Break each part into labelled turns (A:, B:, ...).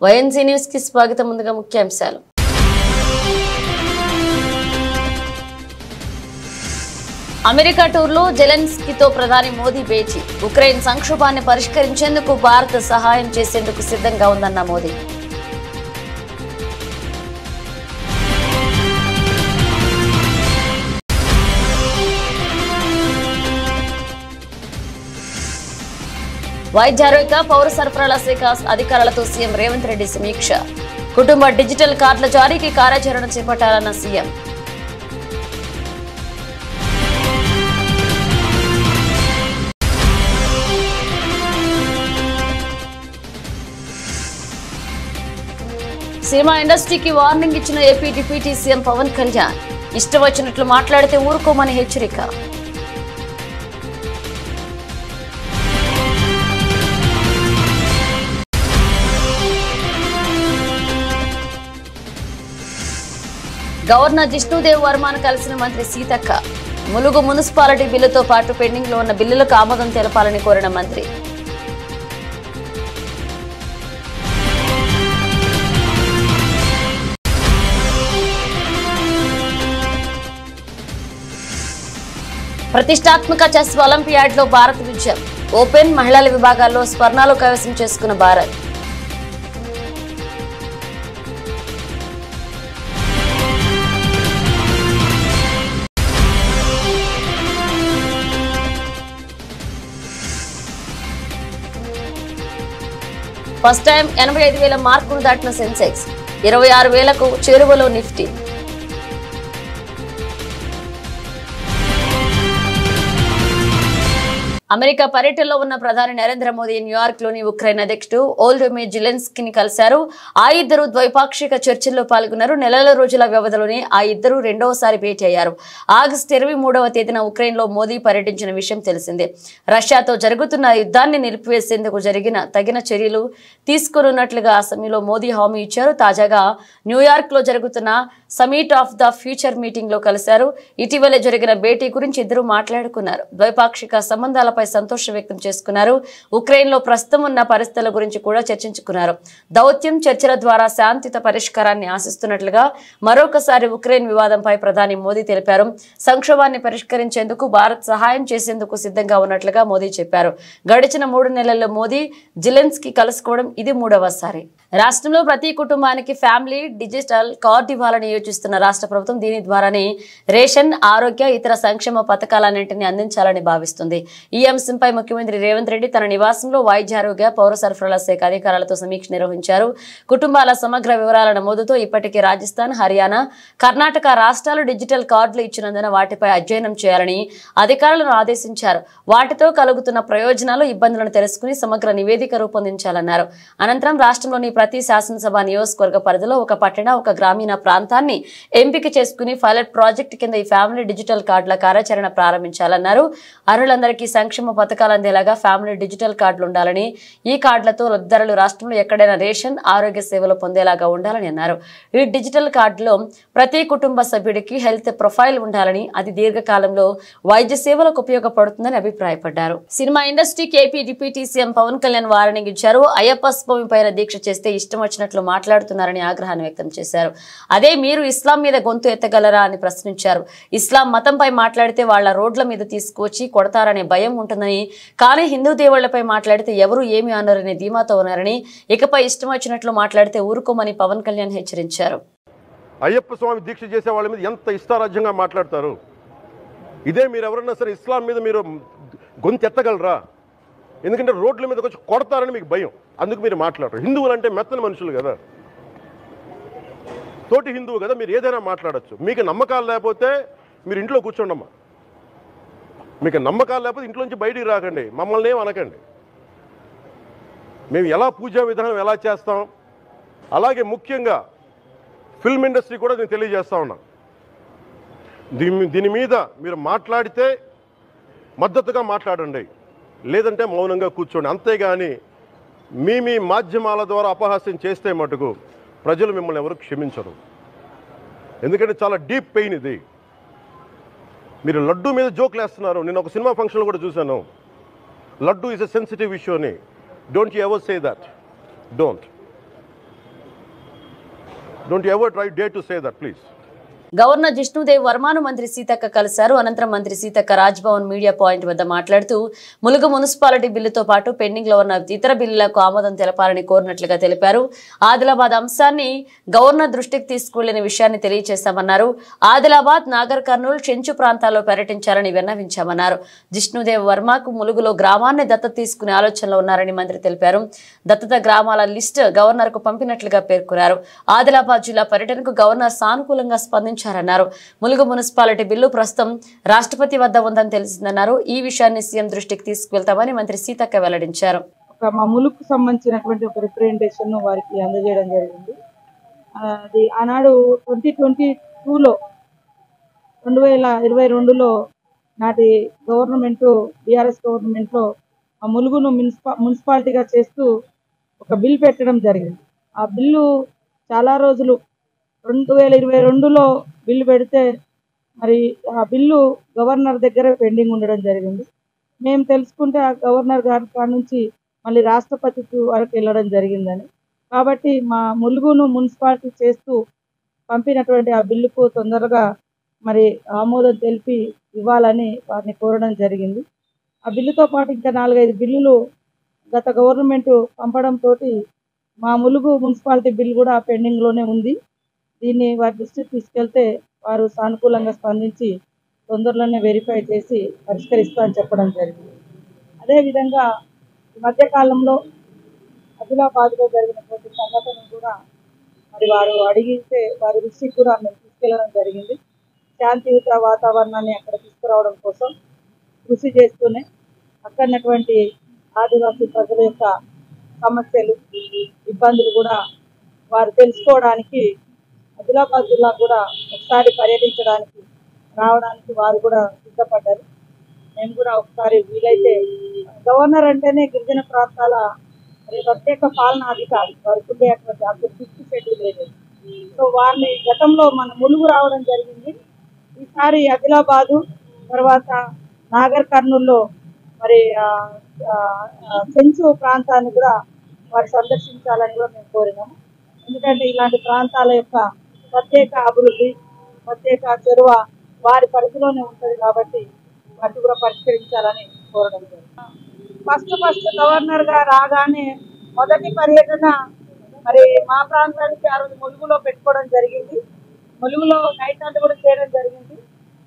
A: YNC news కి స్వాగతం. ముందుగా ముఖ్యాంశాలు. అమెరికా టూర్లో జెలెన్స్కీతో ప్రధాని మోదీ భేటీ. ఉక్రెయిన్ సంక్షోభాన్ని పరిష్కరించేందుకు భారత్ సహాయం చేసేందుకు సిద్ధంగా ఉందన్న మోదీ. వైద్య ఆరోగ్య పౌర సరఫరాల శాఖ అధికారులతో సీఎం రేవంత్ రెడ్డి సమీక్ష. కుటుంబ డిజిటల్ కార్డుల జారీకి కార్యాచరణ చేపట్టాలన్న సీఎం. సినిమా ఇండస్ట్రీకి వార్నింగ్ ఇచ్చిన AP deputy CM Pawan Kalyan. ఇష్టం వచ్చినట్లు మాట్లాడితే ఊరుకోమని హెచ్చరిక. గవర్నర్ జిష్ణుదేవ్ వర్మను కలిసిన మంత్రి సీతక్క. ములుగు మున్సిపాలిటీ బిల్లుతో పాటు పెండింగ్ లో ఉన్న బిల్లులకు ఆమోదం తెలపాలని కోరిన మంత్రి. ప్రతిష్టాత్మక చెస్ ఒలింపియాడ్ లో భారత్ విజయం. ఓపెన్, మహిళల విభాగాల్లో స్వర్ణాలు కైవసం చేసుకున్న భారత్. ఫస్ట్ టైం 85,000 మార్కును దాటిన సెన్సెక్స్. 26,000కు చేరువలో నిఫ్టీ. అమెరికా పర్యటనలో ఉన్న ప్రధాని నరేంద్ర మోదీ న్యూయార్క్ లోని ఉక్రెయిన్ అధ్యక్షుడు వోల్డోమిర్ జెలెన్స్కీని కలిశారు. ఆ ఇద్దరు ద్వైపాక్షిక చర్చల్లో పాల్గొన్నారు. నెలల రోజుల వ్యవధిలోనే ఆ ఇద్దరు రెండవసారి భేటీ అయ్యారు. ఆగస్టు 23వ తేదీన ఉక్రెయిన్ లో మోదీ పర్యటించిన విషయం తెలిసిందే. రష్యాతో జరుగుతున్న యుద్ధాన్ని నిలిపివేసేందుకు తగిన చర్యలు తీసుకోనున్నట్లుగా ఆ సమయంలో మోదీ హామీ ఇచ్చారు. తాజాగా న్యూయార్క్ లో జరుగుతున్న summit of the future meeting లో కలిశారు. ఇటీవలే జరిగిన భేటీ గురించి ఇద్దరు మాట్లాడుకున్నారు. ద్వైపాక్షిక సంబంధాలపై సంతోషం వ్యక్తం చేసుకున్నారు. ఉక్రెయిన్ లో ప్రస్తుతం ఉన్న పరిస్థితుల గురించి కూడా చర్చించుకున్నారు. దౌత్యం, చర్చల ద్వారా శాంతియుత పరిష్కారాన్ని ఆశిస్తున్నట్లుగా మరొకసారి ఉక్రెయిన్ వివాదంపై ప్రధాని మోదీ తెలిపారు. సంక్షోభాన్ని పరిష్కరించేందుకు భారత్ సహాయం చేసేందుకు సిద్ధంగా ఉన్నట్లుగా మోదీ చెప్పారు. గడిచిన 3 నెలల్లో మోదీ జెలెన్స్కీ కలుసుకోవడం ఇది 3వసారి. రాష్ట్రంలో ప్రతి కుటుంబానికి ఫ్యామిలీ డిజిటల్ కార్డు ఇవ్వాలని యోచిస్తున్న రాష్ట్ర ప్రభుత్వం దీని ద్వారానే రేషన్, ఆరోగ్య, ఇతర సంక్షేమ పథకాలన్నింటినీ అందించాలని భావిస్తుంది. ఈ అంశంపై ముఖ్యమంత్రి రేవంత్ రెడ్డి తన నివాసంలో వైద్య ఆరోగ్య పౌర సరఫరాల శాఖ అధికారులతో సమీక్ష నిర్వహించారు. కుటుంబాల సమగ్ర వివరాల నమోదుతో ఇప్పటికే రాజస్థాన్, హర్యానా, కర్ణాటక రాష్ట్రాలు డిజిటల్ కార్డులు ఇచ్చినందున వాటిపై అధ్యయనం చేయాలని అధికారులను ఆదేశించారు. వాటితో కలుగుతున్న ప్రయోజనాలు, ఇబ్బందులను తెలుసుకుని సమగ్ర నివేదిక రూపొందించాలన్నారు. అనంతరం రాష్ట్రంలోని ప్రతి శాసనసభ నియోజకవర్గ పరిధిలో ఒక పట్టణ, ఒక గ్రామీణ ప్రాంతాన్ని ఎంపిక చేసుకుని పైలట్ ప్రాజెక్టు కింద ఈ ఫ్యామిలీ డిజిటల్ కార్డుల కార్యాచరణ ప్రారంభించాలన్నారు. అర్హులందరికీ సంక్షేమ పథకాలు అందేలాగా ఫ్యామిలీ డిజిటల్ కార్డులు ఉండాలని, ఈ కార్డులతో లబ్ధిదారులు రాష్ట్రంలో ఎక్కడైనా రేషన్, ఆరోగ్య సేవలు పొందేలాగా ఉండాలని అన్నారు. ఈ డిజిటల్ కార్డులో ప్రతి కుటుంబ సభ్యుడికి హెల్త్ ప్రొఫైల్ ఉండాలని, అది దీర్ఘకాలంలో వైద్య సేవలకు ఉపయోగపడుతుందని అభిప్రాయపడ్డారు. సినిమా ఇండస్ట్రీకి AP deputy CM Pawan Kalyan warning ఇచ్చారు. అయ్యప్ప స్వామి పైన దీక్ష చేస్తే ఇష్టం వచ్చినట్లు మాట్లాడుతున్నారని ఆగ్రహాన్ని వ్యక్తం చేశారు. అదే మీరు ఇస్లాం మీద గొంతు ఎత్తగలరా అని ప్రశ్నించారు. ఇస్లాం మతంపై మాట్లాడితే వాళ్ల రోడ్ల మీద తీసుకువచ్చి కొడతారనే భయం ఉంటుందని, కానీ హిందూ దేవుళ్లపై మాట్లాడితే ఎవరు ఏమి అన్నారనే ధీమాతో ఉన్నారని, ఇకపై ఇష్టం వచ్చినట్లు మాట్లాడితే ఊరుకోమని పవన్ కళ్యాణ్ హెచ్చరించారు.
B: అయ్యప్ప స్వామి దీక్ష చేసే వాళ్ళ మీద ఎంత ఇష్టారాజ్యంగా మాట్లాడతారు. ఇదే మీరు ఎవరన్నా సరే ఇస్లాం మీద మీరు గొంతు ఎత్తగలరా? ఎందుకంటే రోడ్ల మీదకి వచ్చి కొడతారని మీకు భయం, అందుకు మీరు మాట్లాడరు. హిందువులు అంటే మెత్తని మనుషులు కదా, తోటి హిందువు కదా, మీరు ఏదైనా మాట్లాడచ్చు. మీకు నమ్మకాలు లేకపోతే మీరు ఇంట్లో కూర్చోండమ్మా. మీకు నమ్మకాలు లేకపోతే ఇంట్లోంచి బయటికి రాకండి, మమ్మల్ని ఏం అనకండి. మేము ఎలా పూజా విధానం ఎలా చేస్తాం, అలాగే ముఖ్యంగా ఫిల్మ్ ఇండస్ట్రీ కూడా నేను తెలియజేస్తా ఉన్నా. దీని మీద మీరు మాట్లాడితే మద్దతుగా మాట్లాడండి, లేదంటే మౌనంగా కూర్చోండి. అంతేగాని మీ మాధ్యమాల ద్వారా అపహాస్యం చేస్తే మటుకు ప్రజలు మిమ్మల్ని ఎవరు క్షమించరు. ఎందుకంటే చాలా డీప్ పెయిన్ ఇది. మీరు లడ్డు మీద జోక్లు వేస్తున్నారు. నేను ఒక సినిమా ఫంక్షన్లో కూడా చూశాను. Laddu is a sensitive issue అని. Don't you ever say that. Don't. Don't you ever dare to say that, please.
A: Governor Jishnudev వర్మను మంత్రి సీతక్క కలిశారు. అనంతరం మంత్రి సీతక్క రాజ్భవన్ మీడియా పాయింట్ వద్ద మాట్లాడుతూ ములుగు మున్సిపాలిటీ బిల్లుతో పాటు పెండింగ్ లో ఉన్న ఇతర బిల్లులకు ఆమోదం తెలపాలని కోరినట్లుగా తెలిపారు. ఆదిలాబాద్ అంశాన్ని గవర్నర్ దృష్టికి తీసుకువెళ్లిన విషయాన్ని తెలియజేశామన్నారు. ఆదిలాబాద్, నాగర్ కర్నూలు, చెంచు ప్రాంతాల్లో పర్యటించాలని విన్నవించామన్నారు. జిష్ణుదేవ్ వర్మకు ములుగులో గ్రామాన్ని దత్తత తీసుకునే ఆలోచనలో ఉన్నారని మంత్రి తెలిపారు. దత్తత గ్రామాల లిస్టు గవర్నర్ కు పంపినట్లుగా పేర్కొన్నారు. ఆదిలాబాద్ జిల్లా పర్యటనకు గవర్నర్ సానుకూలంగా స్పందించారు. ములుగు మున్సిపాలిటీ బిల్లు ప్రస్తుతం రాష్ట్రపతి వద్ద ఉందని తెలిసిందన్నారు. ఈ విషయాన్ని సీఎం దృష్టికి తీసుకువెళ్తామని మంత్రి సీతక్క వెల్లడించారు.
C: మా ములుగుకు సంబంధించినటువంటి ఒక రిప్రజెంటేషన్ వారికి అందజేయడం జరిగింది. అది ఆనాడు 2022లో 2022లో నాటి గవర్నమెంట్ బీఆర్ఎస్ గవర్నమెంట్లో ఆ ములుగును మున్సిపాలిటీగా చేస్తూ ఒక బిల్ పెట్టడం జరిగింది. ఆ బిల్లు చాలా రోజులు 2022లో బిల్లు పెడితే మరి ఆ బిల్లు గవర్నర్ దగ్గర పెండింగ్ ఉండడం జరిగింది. మేము తెలుసుకుంటే ఆ గవర్నర్ గారి కాడ నుంచి మళ్ళీ రాష్ట్రపతికి వరకు వెళ్ళడం జరిగిందని. కాబట్టి మా ములుగును మున్సిపాలిటీ చేస్తూ పంపినటువంటి ఆ బిల్లుకు తొందరగా మరి ఆమోదం తెలిపి ఇవ్వాలని వారిని కోరడం జరిగింది. ఆ బిల్లుతో పాటు ఇంకా 4-5 బిల్లులు గత గవర్నమెంట్ పంపడంతో మా ములుగు మున్సిపాలిటీ బిల్ కూడా పెండింగ్లోనే ఉంది. దీన్ని వారి దృష్టికి తీసుకెళ్తే వారు సానుకూలంగా స్పందించి తొందరలోనే వెరిఫై చేసి పరిష్కరిస్తా అని చెప్పడం జరిగింది. అదేవిధంగా ఈ మధ్యకాలంలో ఆదిలాబాద్లో జరిగినటువంటి సంఘటనను కూడా మరి వారు అడిగితే వారి దృష్టికి కూడా మేము తీసుకెళ్లడం జరిగింది. శాంతియుత వాతావరణాన్ని అక్కడ తీసుకురావడం కోసం కృషి చేస్తూనే అక్కడటువంటి ఆదివాసీ ప్రజల యొక్క సమస్యలు, ఇబ్బందులు కూడా వారు తెలుసుకోవడానికి ఆదిలాబాద్ జిల్లా కూడా ఒకసారి పర్యటించడానికి రావడానికి వారు కూడా సిద్ధపడ్డారు. మేము కూడా ఒకసారి వీలైతే గవర్నర్ అంటేనే గిరిజన ప్రాంతాల ప్రత్యేక పాలనా అధికారి వారికి ఉండేటువంటి అప్పుడు 5th షెడ్యూల్ లేదు. సో వారిని గతంలో మన ములుగు రావడం జరిగింది. ఈసారి ఆదిలాబాదు తర్వాత నాగర్ కర్నూలులో మరి చెంచు ప్రాంతాన్ని కూడా వారు సందర్శించాలని కూడా మేము కోరినాము. ఎందుకంటే ఇలాంటి ప్రాంతాల యొక్క ప్రత్యేక అభివృద్ధి, ప్రత్యేక చొరవ వారి పరిధిలోనే ఉంటుంది కాబట్టి వాటిని కూడా పరిష్కరించాలని కోరడం జరిగింది. ఫస్ట్ గవర్నర్ గా రాగానే మొదటి పర్యటన మరి మా ప్రాంతానికి ఆ రోజు ములుగులో పెట్టుకోవడం జరిగింది. ములుగులో నైట్ అంతా కూడా చేయడం జరిగింది.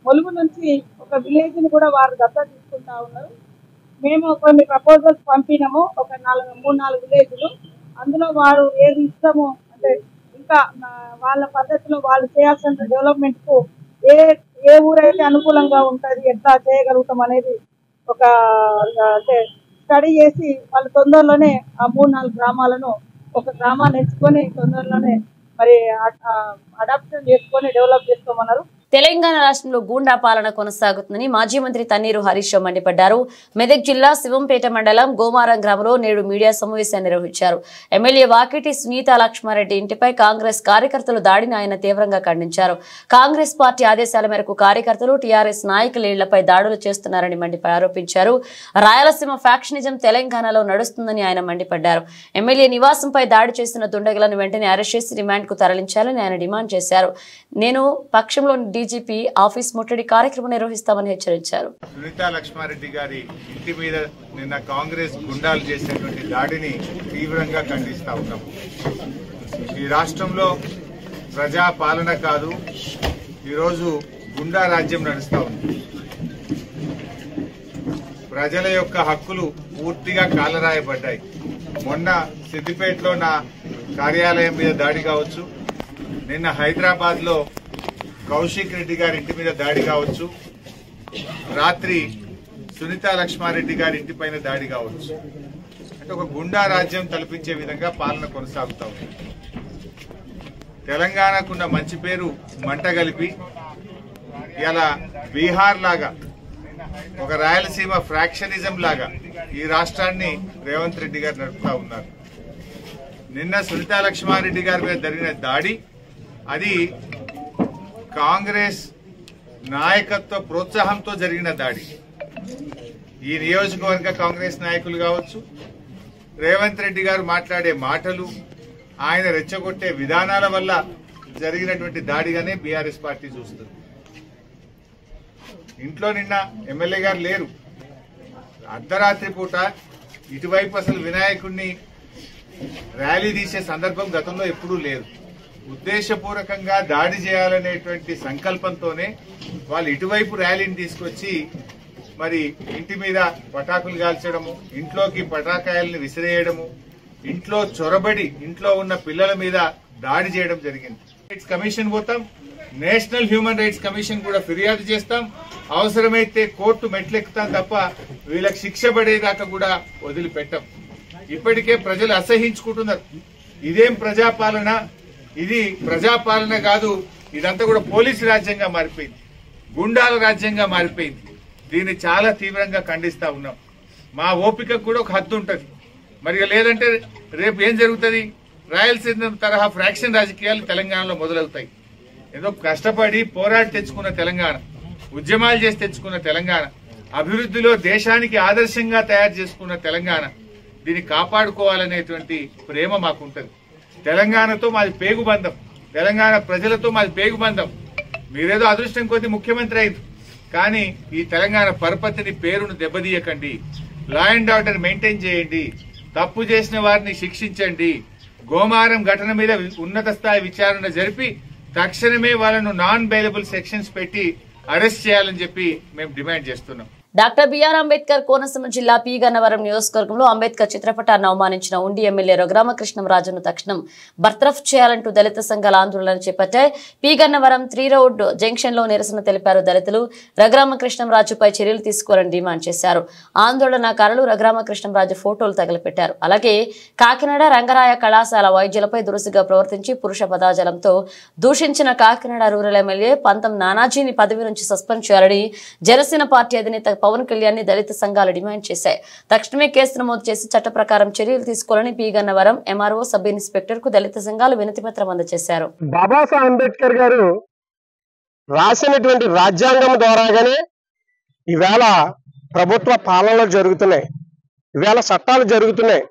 C: ములుగు నుంచి ఒక విలేజ్ని కూడా వారు దత్తత తీసుకుంటా ఉన్నారు. మేము కొన్ని ప్రపోజల్స్ పంపినాము, ఒక 3-4 విలేజ్లు. అందులో వారు ఏది ఇష్టమో అంటే ఇంకా వాళ్ళ పద్ధతిలో వాళ్ళు చేయాల్సిన డెవలప్మెంట్ కు ఏ ఊరైతే అనుకూలంగా ఉంటుంది, ఎట్లా చేయగలుగుతాం అనేది ఒక అంటే స్టడీ చేసి వాళ్ళు తొందరలోనే ఆ 3-4 గ్రామాలను ఒక గ్రామాన్ని ఎంచుకొని తొందరలోనే మరి అడాప్షన్ చేసుకొని డెవలప్ చేసుకోమన్నారు.
A: తెలంగాణ రాష్ట్రంలో గూండా పాలన కొనసాగుతుందని మాజీ మంత్రి తన్నీరు హరీష్ రావు మండిపడ్డారు. మెదక్ జిల్లా శివంపేట మండలం గోమారం గ్రామంలో నేడు మీడియా సమావేశాన్ని నిర్వహించారు. ఎమ్మెల్యే వాకిటి సునీత లక్ష్మారెడ్డి ఇంటిపై కాంగ్రెస్ కార్యకర్తలు దాడిని ఆయన తీవ్రంగా ఖండించారు. కాంగ్రెస్ పార్టీ ఆదేశాల మేరకు కార్యకర్తలు టీఆర్ఎస్ నాయకుల ఇళ్లపై దాడులు చేస్తున్నారని ఆరోపించారు. రాయలసీమ ఫ్యాక్షనిజం తెలంగాణలో నడుస్తుందని ఆయన మండిపడ్డారు. ఎమ్మెల్యే నివాసంపై దాడి చేసిన దుండగులను వెంటనే అరెస్ట్ చేసి రిమాండ్ కు తరలించాలని ఆయన డిమాండ్ చేశారు. నేను పక్షంలోని డీజీపీ ఆఫీస్ ముట్టడి కార్యక్రమం నిర్వహిస్తామని హెచ్చరించారు.
D: సునీత లక్ష్మారెడ్డి గారి ఇంటి మీద నిన్న కాంగ్రెస్ గుండాలు చేసినటువంటి దాడిని తీవ్రంగా ఖండిస్తా ఉన్నాం. ఈ రాష్ట్రంలో ప్రజా పాలన కాదు, ఈరోజు గుండా రాజ్యం నడుస్తా ఉంది. ప్రజల యొక్క హక్కులు పూర్తిగా కాలరాయబడ్డాయి. మొన్న సిద్దిపేటలో నా కార్యాలయం మీద దాడి కావచ్చు, నిన్న హైదరాబాద్ లో కౌశిక్ రెడ్డి గారి ఇంటి మీద దాడి కావచ్చు, రాత్రి సునీత లక్ష్మారెడ్డి గారి ఇంటి పైన దాడి కావచ్చు. అంటే ఒక గుండా రాజ్యం తలపించే విధంగా పాలన కొనసాగుతా ఉంది. తెలంగాణకున్న మంచి పేరు మంట కలిపి ఇలా బీహార్ లాగా ఒక రాయలసీమ ఫ్రాక్షనిజం లాగా ఈ రాష్ట్రాన్ని రేవంత్ రెడ్డి గారు నడుపుతా ఉన్నారు. నిన్న సునీత లక్ష్మారెడ్డి గారి మీద జరిగిన దాడి అది కాంగ్రెస్ నాయకత్వ ప్రోత్సాహంతో జరిగిన దాడి. ఈ నియోజకవర్గ కాంగ్రెస్ నాయకులు కావచ్చు, రేవంత్ రెడ్డి గారు మాట్లాడే మాటలు, ఆయన రెచ్చగొట్టే విధానాల వల్ల జరిగినటువంటి దాడిగానే బీఆర్ఎస్ పార్టీ చూస్తుంది. ఇంట్లో నిన్న ఎమ్మెల్యే గారు లేరు. అర్ధరాత్రి పూట ఇటువైపు అసలు వినాయకుడిని ర్యాలీ తీసే సందర్భం గతంలో ఎప్పుడూ లేదు. ఉద్దేశపూర్వకంగా దాడి చేయాలనేటువంటి సంకల్పంతోనే వాళ్ళు ఇటువైపు ర్యాలీని తీసుకొచ్చి మరి ఇంటి మీద పటాకులు కాల్చడము, ఇంట్లోకి పటాకాయల్ని విసిరేయడము, ఇంట్లో చొరబడి ఇంట్లో ఉన్న పిల్లల మీద దాడి చేయడం జరిగింది. రైట్స్ కమిషన్ పోతాం, నేషనల్ హ్యూమన్ రైట్స్ కమిషన్ కూడా ఫిర్యాదు చేస్తాం, అవసరమైతే కోర్టు మెట్లెక్కుతాం తప్ప వీళ్ళకి శిక్ష పడేదాకా కూడా వదిలిపెట్టాం. ఇప్పటికే ప్రజలు అసహించుకుంటున్నారు. ఇదేం ప్రజాపాలన, ఇది ప్రజాపాలన కాదు, ఇదంతా కూడా పోలీసు రాజ్యంగా మారిపోయింది, గుండాల రాజ్యంగా మారిపోయింది. దీన్ని చాలా తీవ్రంగా ఖండిస్తా ఉన్నాం. మా ఓపికకు కూడా ఒక హద్దు ఉంటుంది. మరి లేదంటే రేపు ఏం జరుగుతుంది? రాయలసీమ తరహా ఫ్రాక్షన్ రాజకీయాలు తెలంగాణలో మొదలవుతాయి. ఏదో కష్టపడి పోరాడి తెచ్చుకున్న తెలంగాణ, ఉద్యమాలు చేసి తెచ్చుకున్న తెలంగాణ, అభివృద్ధిలో దేశానికి ఆదర్శంగా తయారు చేసుకున్న తెలంగాణ, దీన్ని కాపాడుకోవాలనేటువంటి ప్రేమ మాకుంటది. తెలంగాణతో మాది పేగుబంధం, తెలంగాణ ప్రజలతో మాది పేగుబంధం. మీరేదో అదృష్టం కొద్ది ముఖ్యమంత్రి అయింది, కానీ ఈ తెలంగాణ పరపతిని పేరును దెబ్బతీయకండి. లా అండ్ ఆర్డర్ మెయింటైన్ చేయండి, తప్పు చేసిన వారిని శిక్షించండి. గోమారం ఘటన మీద ఉన్నత స్థాయి విచారణ జరిపి తక్షణమే వాళ్ళను నాన్ బెయిలబుల్ సెక్షన్స్ పెట్టి అరెస్ట్ చేయాలని చెప్పి మేము డిమాండ్ చేస్తున్నాం.
A: డాక్టర్ బిఆర్ అంబేద్కర్ కోనసీమ జిల్లా పి గన్నవరం నియోజకవర్గంలో అంబేద్కర్ చిత్రపటాన్ని అవమానించిన ఉండి ఎమ్మెల్యే రఘురామకృష్ణంరాజును తక్షణం బర్తరఫ్ చేయాలంటూ దళిత సంఘాల ఆందోళన చేపట్టాయి. పి గన్నవరం 3 రోడ్ జంక్షన్ లో నిరసన తెలిపారు దళితులు. రఘురామకృష్ణంరాజుపై చర్యలు తీసుకోవాలని డిమాండ్ చేశారు. ఆందోళనకారులు రఘురామకృష్ణంరాజు ఫోటోలు తగలపెట్టారు. అలాగే కాకినాడ రంగరాయ కళాశాల వైద్యులపై దురుసుగా ప్రవర్తించి పురుష పదాజలంతో దూషించిన కాకినాడ రూరల్ ఎమ్మెల్యే పంతం నానాజీని పదవి నుంచి సస్పెండ్ చేయాలని జనసేన పార్టీ అధినేత పవన్ కళ్యాణ్ ని దళిత సంఘాలు డిమాండ్ చేశాయి. తక్షణమే కేసు నమోదు చేసి చట్ట ప్రకారం చర్యలు తీసుకోవాలని P Gannavaram MRO sub inspector కు దళిత సంఘాలు వినతి పత్రం అందజేశారు.
E: బాబాసాహెబ్ అంబేద్కర్ గారు రాసినటువంటి రాజ్యాంగం ద్వారాగానే ఈవేళ ప్రభుత్వ పాలనలు జరుగుతున్నాయి, ఈవేళ చట్టాలు జరుగుతున్నాయి,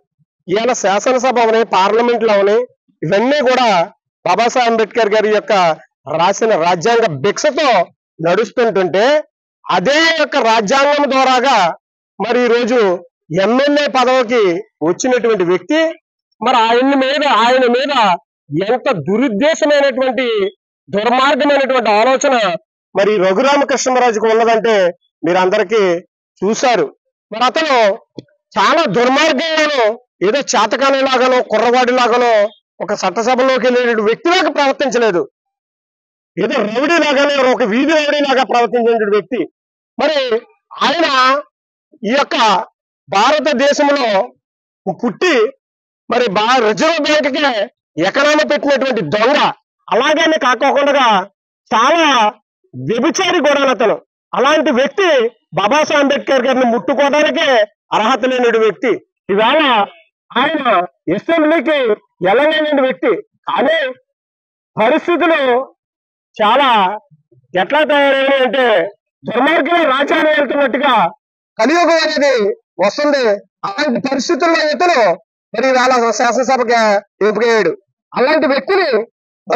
E: ఈవేళ శాసనసభ అవని పార్లమెంట్లు అవని ఇవన్నీ కూడా బాబాసాహెబ్ అంబేద్కర్ గారి యొక్క రాసిన రాజ్యాంగ భిక్షతో నడుస్తుంటుంటే అదే యొక్క రాజ్యాంగం ద్వారాగా మరి ఈరోజు ఎమ్మెల్యే పదవికి వచ్చినటువంటి వ్యక్తి మరి ఆయన మీద ఎంత దురుద్దేశమైనటువంటి దుర్మార్గమైనటువంటి ఆలోచన మరి రఘురామకృష్ణరాజుకు ఉన్నదంటే మీరు అందరికీ చూశారు. మరి అతను చాలా దుర్మార్గంగానో ఏదో చేతకానిలాగానో కుర్రవాడిలాగానో ఒక చట్టసభలోకి వెళ్ళేటువంటి వ్యక్తిలాగా ప్రవర్తించలేదు, ఏదో రౌడీ లాగానే ఒక వీధి రౌడీ లాగా ప్రవర్తించిన వ్యక్తి. మరి ఆయన ఈ యొక్క భారతదేశంలో పుట్టి మరి రిజర్వ్ బ్యాంక్ కి ఎకరాలు పెట్టినటువంటి దొంగ, అలాగనే కాకోకుండా చాలా వ్యభిచారి కూడా అతను. అలాంటి వ్యక్తి బాబాసాహెబ్ అంబేద్కర్ గారిని ముట్టుకోవడానికే అర్హత లేని వ్యక్తి. ఇవాళ ఆయన అసెంబ్లీకి వెళ్ళలేని వ్యక్తి. కానీ పరిస్థితులు చాలా ఎట్లా తయారయ్యాయి అంటే దుర్మార్గం రాజ్యాన్ని వెళ్తున్నట్టుగా కలియుగం అనేది వస్తుంది. అలాంటి పరిస్థితుల్లో ఇతను మరి వాళ్ళ శాసనసభకి ఎంపికయ్యాడు. అలాంటి వ్యక్తిని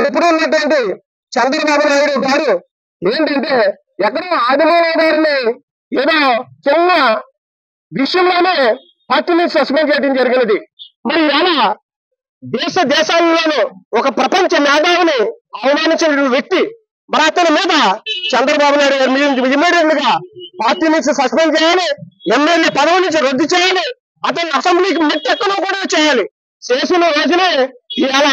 E: ఇప్పుడు ఉన్నటువంటి చంద్రబాబు నాయుడు గారు ఏంటంటే ఎక్కడో ఆదిమూలరావు గారిని ఏదో చిన్న విషయంలోనే పార్టీని సస్పెండ్ చేయడం జరిగినది. మరి ఇలా దేశాల్లోనూ ఒక ప్రపంచ మేధావిని అవమానించిన వ్యక్తి మరి అతని మీద చంద్రబాబు నాయుడు గారు ఇమ్మీడియట్ గా పార్టీ నుంచి సస్పెండ్ చేయాలి, ఎమ్మెల్యే పదవి నుంచి రద్దు చేయాలి, అతను అసెంబ్లీకి మెట్టెక్కను కూడా చేయాలి. చేసిన రోజునే ఇవాళ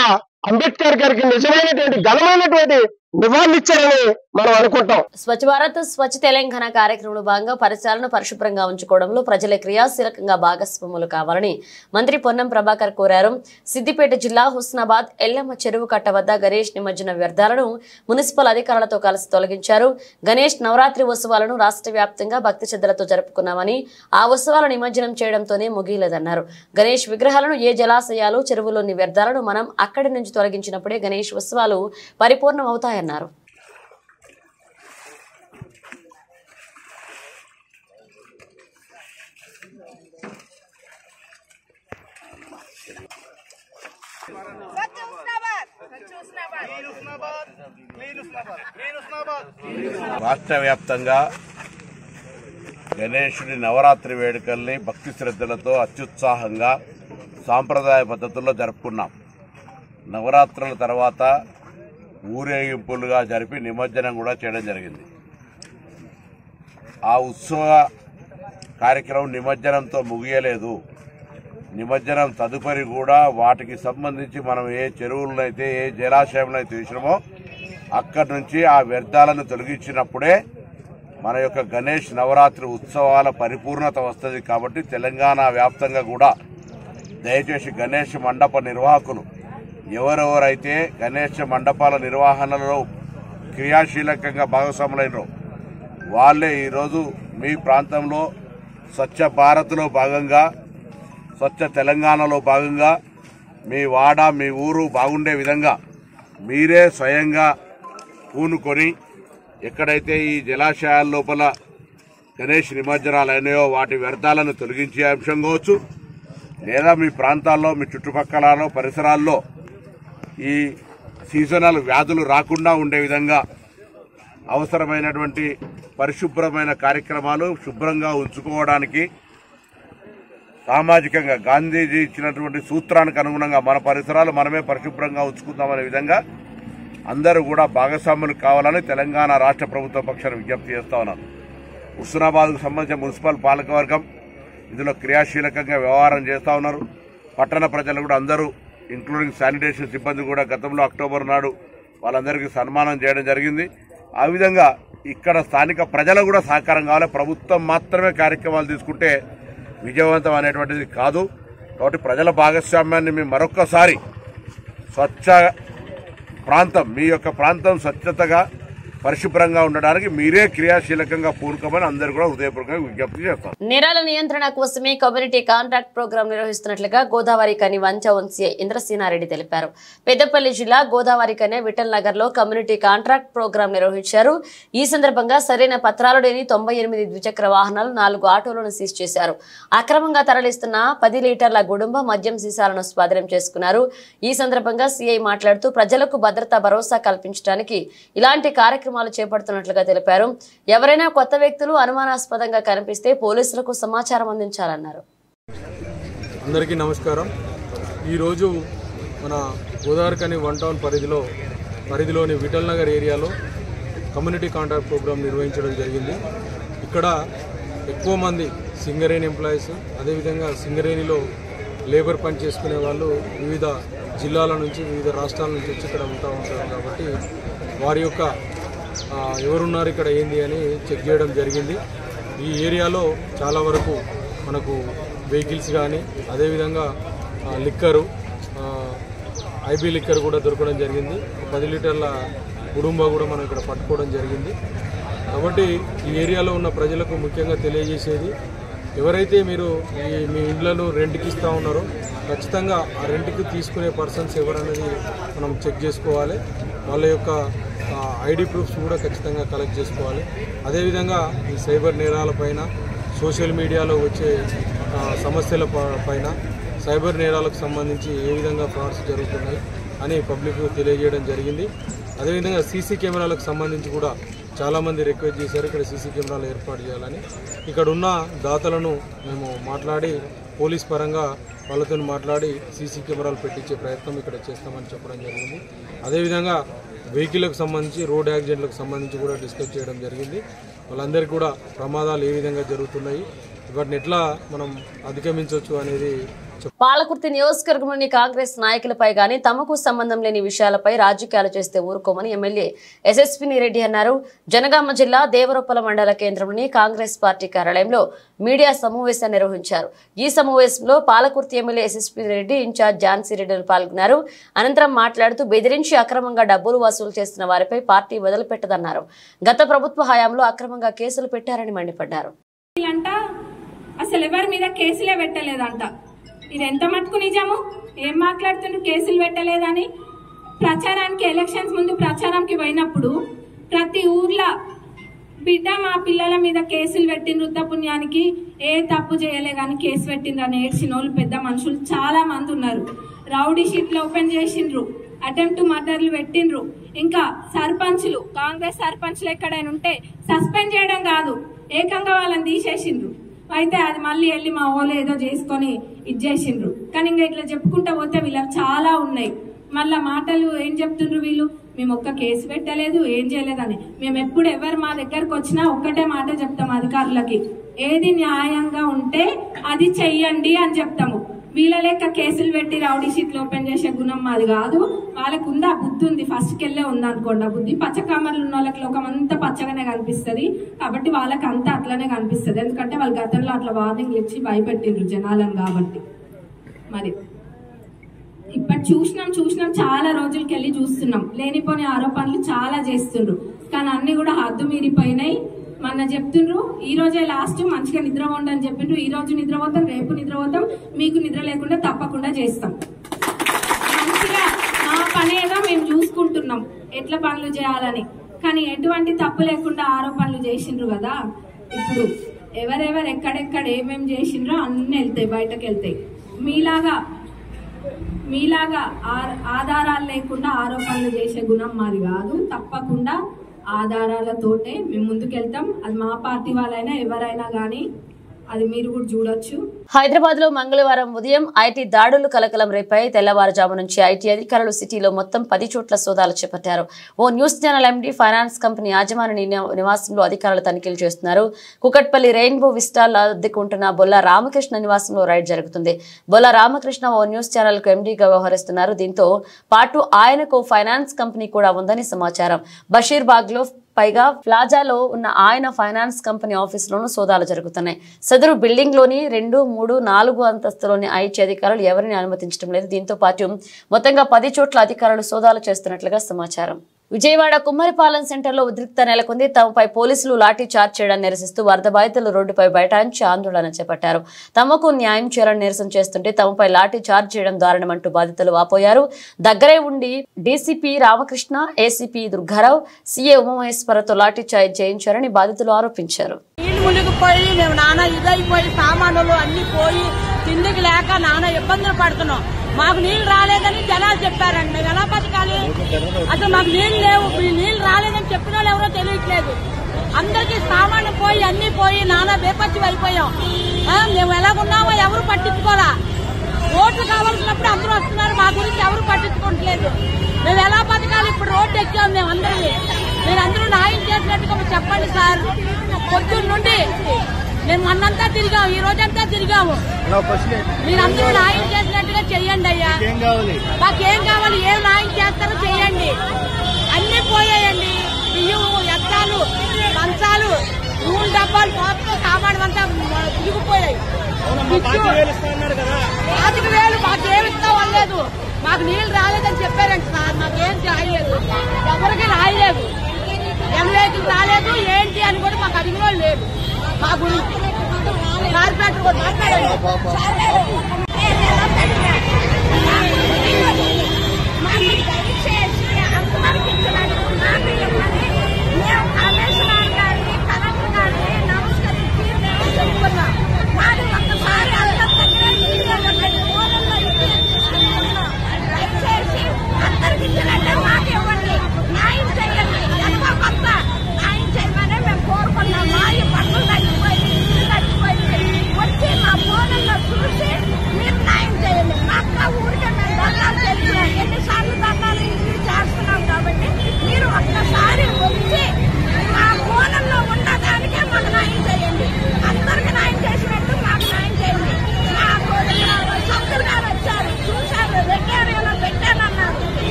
E: అంబేద్కర్ గారికి నిజమైనటువంటి ఘనమైనటువంటి నివాళులిచ్చారని మనం అనుకుంటాం.
A: స్వచ్ఛ భారత్ స్వచ్ఛ తెలంగాణ కార్యక్రమంలో భాగంగా పరిసరాలను పరిశుభ్రంగా ఉంచుకోవడంలో ప్రజల క్రియాశీలకంగా భాగస్వాములు కావాలని మంత్రి పొన్నం ప్రభాకర్ కోరారు. సిద్దిపేట జిల్లా హుస్నాబాద్ ఎల్లమ్మ చెరువు కట్ట వద్ద గణేష్ నిమజ్జన వ్యర్థాలను మున్సిపల్ అధికారులతో కలిసి తొలగించారు. గణేష్ నవరాత్రి ఉత్సవాలను రాష్ట్ర వ్యాప్తంగా భక్తి శ్రద్ధలతో జరుపుకున్నామని, ఆ ఉత్సవాల నిమజ్జనం చేయడంతోనే ముగియలేదన్నారు. గణేష్ విగ్రహాలను ఏ జలాశయాలు చెరువులోని వ్యర్థాలను మనం అక్కడి నుంచి తొలగించినప్పుడే గణేష్ ఉత్సవాలు పరిపూర్ణం అవుతాయన్నారు.
F: స్వచ్ఛ హుస్నాబాద్ రాష్ట్ర వ్యాప్తంగా గణేశుడి నవరాత్రి వేడుకల్ని భక్తి శ్రద్ధలతో అత్యుత్సాహంగా సాంప్రదాయ పద్ధతుల్లో జరుపుకున్నాం. నవరాత్రుల తర్వాత ఊరేగింపులుగా జరిపి నిమజ్జనం కూడా చేయడం జరిగింది. ఆ ఉత్సవ కార్యక్రమం నిమజ్జనంతో ముగియలేదు. నిమజ్జనం తదుపరి కూడా వాటికి సంబంధించి మనం ఏ చెరువులనైతే ఏ జలాశయంలో అయితే తీసినామో అక్కడి నుంచి ఆ వ్యర్థాలను తొలగించినప్పుడే మన యొక్క గణేష్ నవరాత్రి ఉత్సవాల పరిపూర్ణత వస్తుంది. కాబట్టి తెలంగాణ వ్యాప్తంగా కూడా దయచేసి గణేష్ మండప నిర్వాహకులు ఎవరెవరైతే గణేష్ మండపాల నిర్వహణలో క్రియాశీలకంగా భాగస్వాములైనరో వాళ్ళే ఈరోజు మీ ప్రాంతంలో స్వచ్ఛ భారత్లో భాగంగా, స్వచ్ఛ తెలంగాణలో భాగంగా మీ వాడ మీ ఊరు బాగుండే విధంగా మీరే స్వయంగా పూనుకొని ఎక్కడైతే ఈ జలాశయాల లోపల గణేష్ నిమజ్జనాలు అయినాయో వాటి వ్యర్థాలను తొలగించే అంశం కావచ్చు, లేదా మీ ప్రాంతాల్లో మీ చుట్టుపక్కల పరిసరాల్లో ఈ సీజనల్ వ్యాధులు రాకుండా ఉండే విధంగా అవసరమైనటువంటి పరిశుభ్రమైన కార్యక్రమాలు శుభ్రంగా ఉంచుకోవడానికి సామాజికంగా గాంధీజీ ఇచ్చినటువంటి సూత్రానికి అనుగుణంగా మన పరిసరాలు మనమే పరిశుభ్రంగా ఉంచుకుందామనే విధంగా అందరూ కూడా భాగస్వాములు కావాలని తెలంగాణ రాష్ట్ర ప్రభుత్వ పక్షాన విజ్ఞప్తి చేస్తా ఉన్నాను. హుస్నాబాద్కు సంబంధించిన మున్సిపల్ పాలకవర్గం ఇందులో క్రియాశీలకంగా వ్యవహారం చేస్తా ఉన్నారు. పట్టణ ప్రజలు కూడా అందరూ ఇంక్లూడింగ్ శానిటేషన్ సిబ్బంది కూడా గతంలో అక్టోబర్ నాడు వాళ్ళందరికీ సన్మానం చేయడం జరిగింది. ఆ విధంగా ఇక్కడ స్థానిక ప్రజలకు కూడా సహకారం కావాలి. ప్రభుత్వం మాత్రమే కార్యక్రమాలు తీసుకుంటే విజయవంతం అనేటువంటిది కాదు. కాబట్టి ప్రజల భాగస్వామ్యాన్ని మేము మరొక్కసారి స్వచ్ఛ ప్రాంతం మీ యొక్క ప్రాంతం స్వచ్ఛతగా పరిశుభ్రంగా ఉండడానికి మీరే క్రియాశీలకంగా పూనుకోమని అందరూ కూడా హృదయపూర్వకంగా విజ్ఞప్తి చేస్తారు.
A: నేరాల నియంత్రణ కోసమే కమ్యూనిటీ కాంట్రాక్ట్ ప్రోగ్రాం నిర్వహిస్తున్నట్లుగా గోదావరి కని వంశీ ఇంద్రసేనారెడ్డి తెలిపారు. పెద్దపల్లి జిల్లా గోదావరి కని విఠల్ నగర్ లో కమ్యూనిటీ కాంట్రాక్ట్ ప్రోగ్రాం నిర్వహించారు. ఈ సందర్భంగా సరైన పత్రాలు లేని 98 ద్విచక్ర వాహనాలు 4 ఆటోలను సీజ్ చేశారు. అక్రమంగా తరలిస్తున్న 10 లీటర్ల గుడుంబ మద్యం సీసాలను స్వాధీనం చేసుకున్నారు. ఈ సందర్భంగా సీఐ మాట్లాడుతూ ప్రజలకు భద్రతా భరోసా కల్పించడానికి ఇలాంటి కార్యక్రమాలు చేపడుతున్నట్లుగా తెలిపారు. ఎవరైనా కొత్త వ్యక్తులు అనుమానాస్పదంగా కనిపిస్తే పోలీసులకు సమాచారం అందించాలన్నారు.
G: అందరికీ నమస్కారం. ఈరోజు మన గోదావరి కని 1 టౌన్ పరిధిలోని విఠల్ నగర్ ఏరియాలో కమ్యూనిటీ కాంట్రాక్ట్ ప్రోగ్రాం నిర్వహించడం జరిగింది. ఇక్కడ ఎక్కువ మంది సింగరేణి ఎంప్లాయీస్, అదేవిధంగా సింగరేణిలో లేబర్ పని చేసుకునే వాళ్ళు వివిధ జిల్లాల నుంచి వివిధ రాష్ట్రాల నుంచి వచ్చి ఇక్కడ ఉంటారు కాబట్టి వారి యొక్క ఎవరున్నారు ఇక్కడ ఏంది అని చెక్ చేయడం జరిగింది. ఈ ఏరియాలో చాలా వరకు మనకు వెహికల్స్ కానీ అదేవిధంగా లిక్కరు ఐబీ లిక్కర్ కూడా దొరకడం జరిగింది. 10 లీటర్ల కుటుంబ కూడా మనం ఇక్కడ పట్టుకోవడం జరిగింది. కాబట్టి ఈ ఏరియాలో ఉన్న ప్రజలకు ముఖ్యంగా తెలియజేసేది, ఎవరైతే మీరు మీ ఇండ్లను రెంట్కి ఇస్తూ ఉన్నారో ఖచ్చితంగా ఆ రెంట్కి తీసుకునే పర్సన్స్ ఎవరనేది మనం చెక్ చేసుకోవాలి. వాళ్ళ యొక్క ఐడి ప్రూఫ్స్ కూడా ఖచ్చితంగా కలెక్ట్ చేసుకోవాలి. అదేవిధంగా ఈ సైబర్ నేరాలపైన, సోషల్ మీడియాలో వచ్చే సమస్యల పైన, సైబర్ నేరాలకు సంబంధించి ఏ విధంగా ఫ్రాడ్స్ జరుగుతున్నాయి అని పబ్లిక్ తెలియజేయడం జరిగింది. అదేవిధంగా సీసీ కెమెరాలకు సంబంధించి కూడా చాలామంది రిక్వెస్ట్ చేశారు ఇక్కడ సీసీ కెమెరాలు ఏర్పాటు చేయాలని. ఇక్కడ ఉన్న దాతలను మేము మాట్లాడి పోలీస్ పరంగా వాళ్ళతో మాట్లాడి సీసీ కెమెరాలు పెట్టించే ప్రయత్నం ఇక్కడ చేస్తామని చెప్పడం జరిగింది. అదేవిధంగా వెహికల్లకు సంబంధించి రోడ్ యాక్సిడెంట్లకు సంబంధించి కూడా డిస్కస్ చేయడం జరిగింది. వాళ్ళందరికీ కూడా ప్రమాదాలు ఏ విధంగా జరుగుతున్నాయి, వాటిని ఎట్లా మనం అధిగమించవచ్చు అనేది.
A: పాలకుర్తి నియోజకవర్గంలోని కాంగ్రెస్ నాయకులపై గానీ తమకు సంబంధం లేని విషయాలపై రాజకీయాలు చేస్తే ఊరుకోమని ఎమ్మెల్యే ఎస్ఎస్పీ రెడ్డి అన్నారు. జనగామ జిల్లా దేవరొప్పల మండల కేంద్రంలోని కాంగ్రెస్ పార్టీ కార్యాలయంలో మీడియా సమావేశం నిర్వహించారు. ఈ సమావేశంలో Palakurthi MLA SSP Reddy, in-charge Jhansi రెడ్డిలు పాల్గొన్నారు. అనంతరం మాట్లాడుతూ బెదిరించి అక్రమంగా డబ్బులు వసూలు చేస్తున్న వారిపై పార్టీ వదిలిపెట్టదన్నారు. గత ప్రభుత్వ హయాంలో అక్రమంగా కేసులు పెట్టారని మండిపడ్డారు.
H: అసలు ఎవరి మీద కేసులే పెట్టలేదంట. ఇది ఎంత మట్టుకు నిజము? ఏం మాట్లాడుతున్నారు? కేసులు పెట్టలేదని ప్రచారానికి, ఎలక్షన్స్ ముందు ప్రచారంకి పోయినప్పుడు ప్రతి ఊర్లో బిడ్డ మా పిల్లల మీద కేసులు పెట్టిన వృద్ధపుణ్యానికి ఏ తప్పు చేయలే కానీ కేసు పెట్టిండ్రని ఏడ్చిన వాళ్ళు పెద్ద మనుషులు చాలా మంది ఉన్నారు. రౌడీ షీట్లు ఓపెన్ చేసిండ్రు, అటెంప్ట్ మర్డర్లు పెట్టిండ్రు. ఇంకా సర్పంచ్లు, కాంగ్రెస్ సర్పంచ్లు ఎక్కడైనా ఉంటే సస్పెండ్ చేయడం కాదు, ఏకంగా వాళ్ళని తీసేసిండ్రు. అయితే అది మళ్ళీ వెళ్ళి మా వాళ్ళు ఏదో చేసుకొని ఇచ్చేసిండ్రు. కానీ ఇంకా ఇట్లా చెప్పుకుంటా పోతే వీళ్ళకి చాలా ఉన్నాయి. మళ్ళా మాటలు ఏం చెప్తుండ్రు వీళ్ళు, మేము ఒక్క కేసు పెట్టలేదు, ఏం చేయలేదని. మేము ఎప్పుడు ఎవరు మా దగ్గరకు వచ్చినా ఒక్కటే మాట చెప్తాం అధికారులకి, ఏది న్యాయంగా ఉంటే అది చెయ్యండి అని చెప్తాము. వీళ్ళ లెక్క కేసులు పెట్టి రౌడీ షీట్లు ఓపెన్ చేసే గుణం మాది కాదు. వాళ్ళకు ఉందా బుద్ధి ఉంది, ఫస్ట్కి వెళ్ళే ఉంది అనుకోండి ఆ బుద్ధి. పచ్చకామర్లు ఉన్న వాళ్ళకి లోకం అంతా పచ్చగానే కనిపిస్తుంది కాబట్టి వాళ్ళకి అంతా అట్లనే కనిపిస్తుంది. ఎందుకంటే వాళ్ళు గతంలో అట్లా వార్నింగ్లు ఇచ్చి భయపెట్టిండ్రు జనాలను కాబట్టి. మరి ఇప్పుడు చూసినాం చాలా రోజులకి వెళ్ళి చూస్తున్నాం, లేనిపోని ఆరోపణలు చాలా చేస్తుండ్రు. కానీ అన్ని కూడా హద్దు మీరిపోయినాయి. మొన్న చెప్తుండ్రు ఈ రోజే లాస్ట్, మంచిగా నిద్రపోండి అని చెప్పిండ్రు. ఈ రోజు నిద్రపోతాం, రేపు నిద్రపోతాం, మీకు నిద్ర లేకుండా తప్పకుండా చేస్తాం. మంచిగా మా పని ఏదో మేము చూసుకుంటున్నాం ఎట్లా పనులు చేయాలని. కానీ ఎటువంటి తప్పు లేకుండా ఆరోపణలు చేసిండ్రు కదా. ఇప్పుడు ఎవరెవరు ఎక్కడెక్కడ ఏమేం చేసిండ్రో అన్ని వెళ్తాయి, బయటకు వెళ్తాయి. మీలాగా ఆధారాలు లేకుండా ఆరోపణలు చేసే గుణం మాది కాదు. తప్పకుండా ఆధారాలతోటే మేము ముందుకెళ్తాం. అది మా పార్టీ వాళ్ళైనా ఎవరైనా కానీ అది మీరు కూడా చూడొచ్చు.
A: హైదరాబాద్ లో మంగళవారం ఉదయం ఐటీ దాడులు కలకలం రేపాయి. తెల్లవారుజాము నుంచి ఐటీ అధికారులు సిటీలో మొత్తం 10 చోట్ల సోదాలు చేపట్టారు. ఓ news channel MD, finance company యాజమాని నివాసంలో అధికారులు తనిఖీలు చేస్తున్నారు. కుకట్పల్లి రెయిన్బో విస్టాల్ అద్దెకుంటున్న బొల్ల రామకృష్ణ నివాసంలో రైడ్ జరుగుతుంది. బొల్ల రామకృష్ణ ఓ న్యూస్ ఛానల్ కు ఎండీగా వ్యవహరిస్తున్నారు. దీంతో పాటు ఆయనకు ఫైనాన్స్ కంపెనీ కూడా ఉందని సమాచారం. బషీర్బాగ్ లో పైగా ప్లాజాలో ఉన్న ఆయన ఫైనాన్స్ కంపెనీ ఆఫీసులోనూ సోదాలు జరుగుతున్నాయి. సదరు బిల్డింగ్ లోని 2, 3, 4 అంతస్తులోని ఐటీ అధికారులు ఎవరిని అనుమతించడం లేదు. దీంతో పాటు మొత్తంగా 10 చోట్ల అధికారులు సోదాలు చేస్తున్నట్లుగా సమాచారం. విజయవాడ కుమ్మరిపాలెం సెంటర్లో ఉద్రిక్తత నెలకొంది. తమపై పోలీసులు లాఠీ చార్జ్ చేయడాన్ని నిరసిస్తూ వరద బాధితులు రోడ్డుపై బైఠాయించి ఆందోళన చేపట్టారు. తమకు న్యాయం చేయాలని నిరసన చేస్తుంటే తమపై లాఠీ చార్జ్ చేయడం దారుణమంటూ బాధితులు వాపోయారు. దగ్గరే ఉండి DCP Ramakrishna, ACP Durgarao, CA ఉమామహేశ్వరతో లాఠీ చార్జ్ చేయించారని బాధితులు ఆరోపించారు.
I: మునిగిపోయి మేము నాన్న ఇదైపోయి సామాన్లు అన్ని పోయి తిండికి లేక నాన్న ఇబ్బందులు పడుతున్నాం. మాకు నీళ్లు రాలేదని జనాలు చెప్పారండి. మేము ఎలా బతకాలి? అసలు మాకు నీళ్లు లేవు. నీళ్లు రాలేదని చెప్పిన వాళ్ళు ఎవరో తెలియట్లేదు. అందరికీ సామాన్లు పోయి అన్ని పోయి నాన్న బేపచ్చి అయిపోయాం. మేము ఎలాగున్నామో ఎవరు పట్టించుకోవాలా? ఓట్లు కావాల్సినప్పుడు అందరూ వస్తున్నారు, మా గురించి ఎవరు పట్టించుకోవట్లేదు. మేము ఎలా బతకాలి? ఇప్పుడు రోడ్డు ఎక్కాము మేము అందరినీ. మీరు అందరూ న్యాయం చేసినట్టుగా చెప్పండి సార్. పొద్దున్న నుండి మేము మొన్నంతా తిరిగాము, ఈ రోజంతా తిరిగాము. మీరందరూ న్యాయం చేసినట్టుగా చెయ్యండి అయ్యా. మాకేం కావాలి? ఏం న్యాయం చేస్తారో చెయ్యండి. అన్ని పోయాయండి, బియ్యం, ఎత్తాలు, మంచాలు, నూనె డబ్బాలు మొత్తం సామాన్ అంతా తిరిగిపోయాయి. 5,000 మాకేమి ఇస్తామలేదు. మాకు నీళ్లు రాలేదని చెప్పారండి సార్. మాకేం రాయలేదు, ఎవరికి రాయలేదు. ఎమ్మెల్యేకి రాలేదు ఏంటి అని కూడా మాకు అడిగిన లేదు. మా గురించి కార్పొరేటర్ కూడా మాట్లాడండి.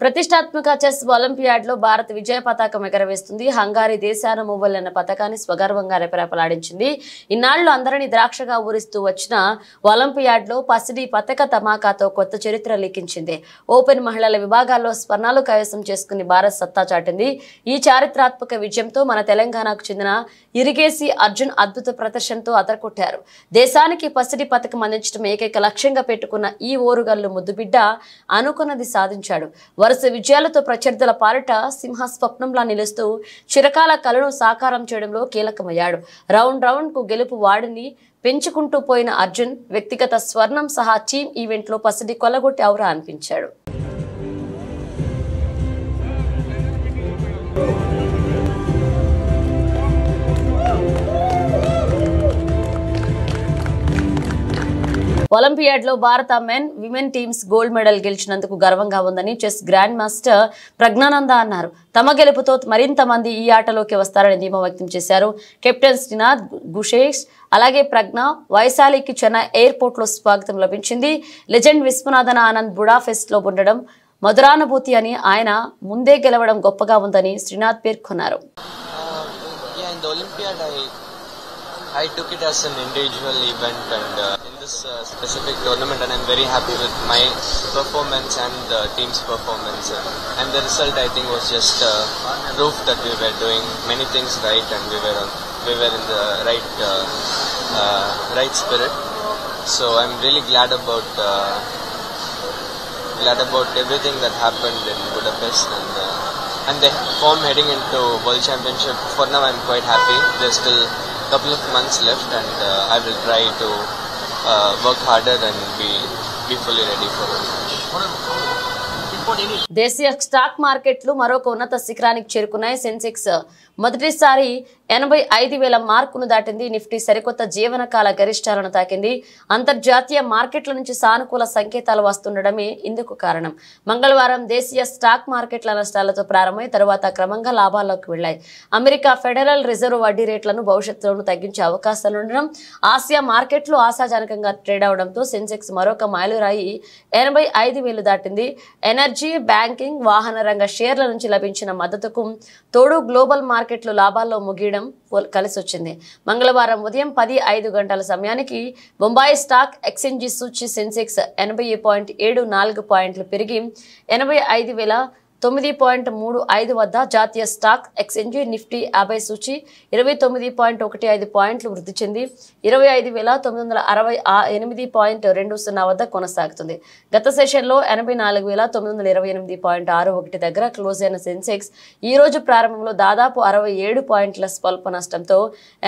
A: ప్రతిష్టాత్మక చెస్ ఒలింపియాడ్ లో భారత్ విజయ పతాకం ఎగరవేస్తుంది. హంగారీ దేశాన మూవల్ అన్న పథకాన్ని స్వగర్వంగా రెపరెపలాడించింది. ఇన్నాళ్లు అందరినీ ద్రాక్షగా ఊరిస్తూ వచ్చిన ఒలింపియాడ్ లో పసిడి పతక తమాకాతో కొత్త చరిత్ర లిఖించింది. ఓపెన్ మహిళల విభాగాల్లో స్వర్ణాలు కైవసం చేసుకుని భారత్ సత్తా చాటింది. ఈ చారిత్రాత్మక విజయంతో మన తెలంగాణకు చెందిన ఇరిగేసి అర్జున్ అద్భుత ప్రదర్శనతో అదరకొట్టారు. దేశానికి పసిడి పతకం అందించడం ఏకైక లక్ష్యంగా పెట్టుకున్న ఈ ఓరుగల్లు ముద్దుబిడ్డ అనుకున్నది సాధించాడు. వరుస వరుస విజయాలతో ప్రత్యర్థుల పాలిట సింహ స్వప్నంలా నిలుస్తూ చిరకాల కలను సాకారం చేయడంలో కీలకమయ్యాడు. రౌండ్ కు గెలుపు వాడిని పెంచుకుంటూ పోయిన అర్జున్ వ్యక్తిగత స్వర్ణం సహా టీమ్ ఈవెంట్లో పసిడి కొల్లగొట్టి ఔరా అనిపించాడు. ఒలింపియాడ్లో భారత men women teams gold medal గెలిచినందుకు గర్వంగా ఉందని చెస్ గ్రాండ్ మాస్టర్ ప్రజ్ఞానంద అన్నారు. తమ గెలుపుతో మరింత మంది ఈ ఆటలోకి వస్తారని ధీమా వ్యక్తం చేశారు. కెప్టెన్ శ్రీనాథ్ గుషేష్ అలాగే ప్రజ్ఞ వైశాలికి చెన్నై ఎయిర్పోర్ట్ లో స్వాగతం లభించింది. లెజెండ్ విశ్వనాథన్ ఆనంద్ బుడాపెస్ట్ లో ఉండడం మధురానుభూతి అని, ఆయన ముందే గెలవడం గొప్పగా ఉందని శ్రీనాథ్ పేర్కొన్నారు.
J: I took it as an individual event and in this specific tournament, and I'm very happy with my performance and the team's performance, and the result I think was just proof that we were doing many things right and we were in the right spirit. So I'm really glad about everything that happened in Budapest and the form heading into World Championship. For now I'm quite happy. There's still couple of months left and I will try to work harder and be fully ready for it.
A: దేశీయ stock మార్కెట్లు మరొక ఉన్నత శిఖరానికి చేరుకున్నాయి. సెన్సెక్స్ మొదటిసారి 85,000 మార్కును దాటింది. Nifty సరికొత్త జీవనకాల గరిష్టాలను తాకింది. అంతర్జాతీయ మార్కెట్ల నుంచి సానుకూల సంకేతాలు వస్తుండడమే ఇందుకు కారణం. మంగళవారం దేశీయ స్టాక్ మార్కెట్ల నష్టాలతో ప్రారంభమై తరువాత క్రమంగా లాభాల్లోకి వెళ్లాయి. అమెరికా ఫెడరల్ రిజర్వ్ వడ్డీ రేట్లను భవిష్యత్తులోనూ తగ్గించే అవకాశాలుండడం, ఆసియా మార్కెట్లు ఆశాజనకంగా ట్రేడ్ అవడంతో సెన్సెక్స్ మరొక మైలురాయి 85,000 దాటింది. ఎనర్జీ, బ్యాంకింగ్, వాహన రంగ షేర్ల నుంచి లభించిన మద్దతుకు తోడు గ్లోబల్ మార్కెట్లు లాభాల్లో ముగియడం కలిసొచ్చింది. మంగళవారం ఉదయం 10:05 గంటల సమయానికి బొంబాయి స్టాక్ ఎక్స్చేంజి సూచి సెన్సెక్స్ 80.74 పాయింట్లు పెరిగి 85,009.35 వద్ద, జాతీయ స్టాక్ ఎక్స్చేంజి నిఫ్టీ 50 సూచి 29.15 పాయింట్లు వృద్ధి చెంది 25,968.20 వద్ద కొనసాగుతుంది. గత సెషన్లో 84,928.61 దగ్గర క్లోజ్ అయిన సెన్సెక్స్ ఈ రోజు ప్రారంభంలో దాదాపు 67 పాయింట్ల స్వల్ప నష్టంతో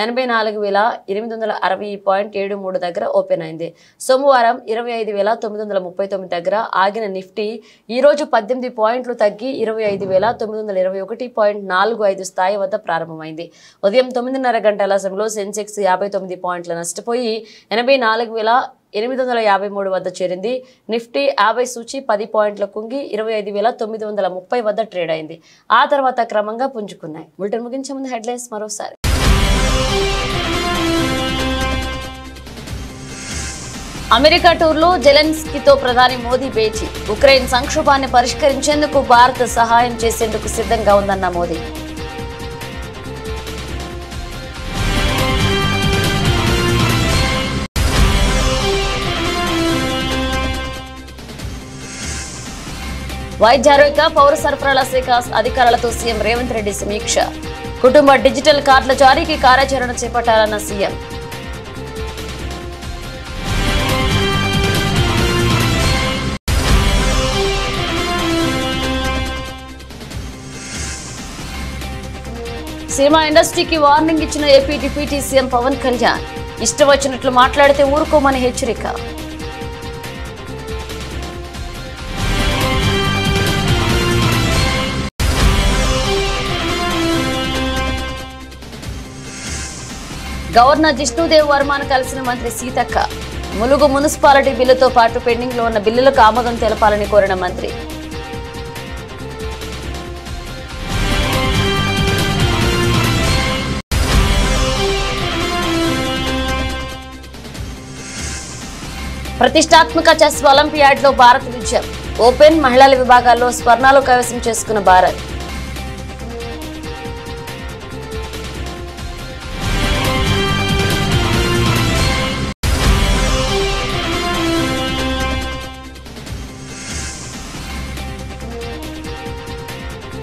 A: 84,860.73 దగ్గర ఓపెన్ అయింది. సోమవారం 25,939 దగ్గర ఆగిన నిఫ్టీ ఈ రోజు 18 పాయింట్లు తగ్గి 25,921.45 స్థాయి వద్ద ప్రారంభమైంది. ఉదయం 9:30 గంటల సమయంలో సెన్సెక్స్ 59 పాయింట్ల నష్టపోయి 84,853 వద్ద చేరింది. నిఫ్టీ 50 సూచి 10 పాయింట్ల కుంగి 25,930 వద్ద ట్రేడ్ అయింది. ఆ తర్వాత క్రమంగా పుంజుకున్నాయి. బులెటిన్ ముగించే ముందు హెడ్లైన్స్ మరోసారి. అమెరికా టూర్లో జెలెన్స్కీతో ప్రధాని మోదీ భేటీ. ఉక్రెయిన్ సంక్షోభాన్ని పరిష్కరించేందుకు భారత్ సహాయం చేసేందుకు సిద్ధంగా ఉందన్న మోదీ. వైద్యారోగ్య పౌర సరఫరాల శాఖ అధికారులతో సీఎం రేవంత్ రెడ్డి సమీక్ష. కుటుంబ డిజిటల్ కార్డుల జారీకి కార్యాచరణ చేపట్టాలన్న సీఎం. సినిమా ఇండస్ట్రీకి వార్నింగ్ ఇచ్చిన AP deputy CM Pawan Kalyan. ఇష్టం వచ్చినట్లు మాట్లాడితే ఊరుకోమని హెచ్చరిక. గవర్నర్ జిష్ణుదేవ్ వర్మను కలిసిన మంత్రి సీతక్క. ములుగు మున్సిపాలిటీ బిల్లుతో పాటు పెండింగ్ లో ఉన్న బిల్లులకు ఆమోదం తెలపాలని కోరిన మంత్రి. ప్రతిష్టాత్మక చెస్ ఒలింపియాడ్ లో భారత్ విజయం. ఓపెన్, మహిళల విభాగాల్లో స్వర్ణాలు కైవసం చేసుకున్న భారత్.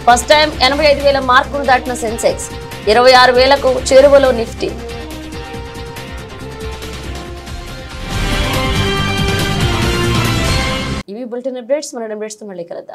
A: ఫస్ట్ టైం 85,000 మార్కును దాటిన సెన్సెక్స్ 26,000కు చేరువలో నిఫ్టీ. ఇవి బులెటిన్ అప్డేట్స్. మన అప్డేట్స్ తో మళ్ళీ కలుద్దాం.